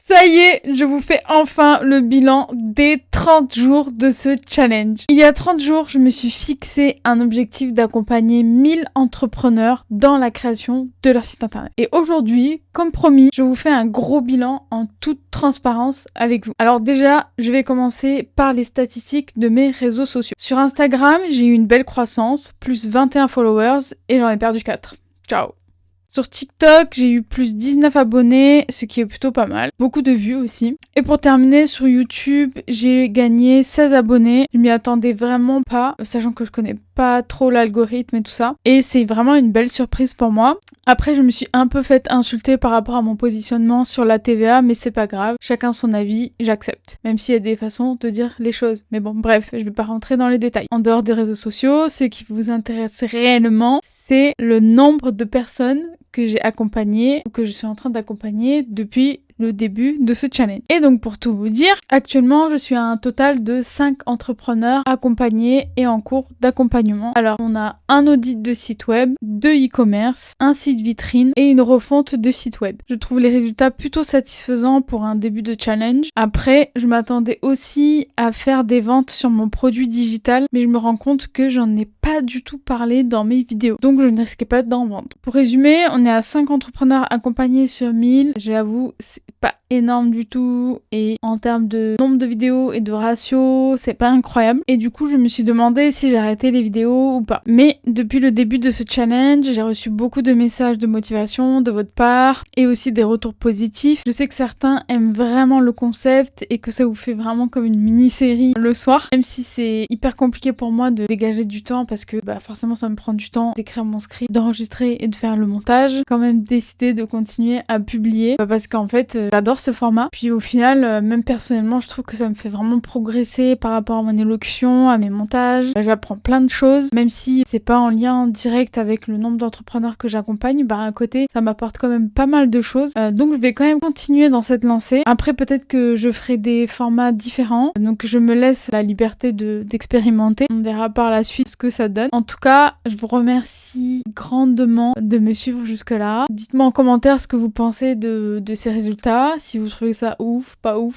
Ça y est, je vous fais enfin le bilan des 30 jours de ce challenge. Il y a 30 jours, je me suis fixé un objectif d'accompagner 1000 entrepreneurs dans la création de leur site internet. Et aujourd'hui, comme promis, je vous fais un gros bilan en toute transparence avec vous. Alors déjà, je vais commencer par les statistiques de mes réseaux sociaux. Sur Instagram, j'ai eu une belle croissance, plus 21 followers et j'en ai perdu 4. Ciao. Sur TikTok, j'ai eu plus 19 abonnés, ce qui est plutôt pas mal. Beaucoup de vues aussi. Et pour terminer, sur YouTube, j'ai gagné 16 abonnés. Je m'y attendais vraiment pas, sachant que je connais pas trop l'algorithme et tout ça. Et c'est vraiment une belle surprise pour moi. Après, je me suis un peu fait insulter par rapport à mon positionnement sur la TVA, mais c'est pas grave. Chacun son avis, j'accepte. Même s'il y a des façons de dire les choses. Mais bon, bref, je vais pas rentrer dans les détails. En dehors des réseaux sociaux, ce qui vous intéresse réellement, c'est le nombre de personnes que j'ai accompagnées ou que je suis en train d'accompagner depuis le début de ce challenge. Et donc pour tout vous dire, actuellement je suis à un total de 5 entrepreneurs accompagnés et en cours d'accompagnement. Alors on a un audit de site web, 2 e-commerce, un site vitrine et une refonte de site web. Je trouve les résultats plutôt satisfaisants pour un début de challenge. Après, je m'attendais aussi à faire des ventes sur mon produit digital, mais je me rends compte que j'en ai pas du tout parlé dans mes vidéos. Donc je ne risquais pas d'en vendre. Pour résumer, on est à 5 entrepreneurs accompagnés sur 1000. J'avoue, c'est pas énorme du tout et en termes de nombre de vidéos et de ratio, c'est pas incroyable. Et du coup, je me suis demandé si j'arrêtais les vidéos ou pas. Mais depuis le début de ce challenge, j'ai reçu beaucoup de messages de motivation de votre part et aussi des retours positifs. Je sais que certains aiment vraiment le concept et que ça vous fait vraiment comme une mini-série le soir, même si c'est hyper compliqué pour moi de dégager du temps parce que forcément ça me prend du temps d'écrire mon script, d'enregistrer et de faire le montage. J'ai quand même décidé de continuer à publier parce qu'en fait j'adore ce format. Puis au final, même personnellement, je trouve que ça me fait vraiment progresser par rapport à mon élocution, à mes montages. J'apprends plein de choses, même si c'est pas en lien direct avec le nombre d'entrepreneurs que j'accompagne. À côté, ça m'apporte quand même pas mal de choses. Donc je vais quand même continuer dans cette lancée. Après, peut-être que je ferai des formats différents. Donc je me laisse la liberté d'expérimenter. On verra par la suite ce que ça donne. En tout cas, je vous remercie grandement de me suivre jusque-là. Dites-moi en commentaire ce que vous pensez de ces résultats. Si vous trouvez ça ouf, pas ouf,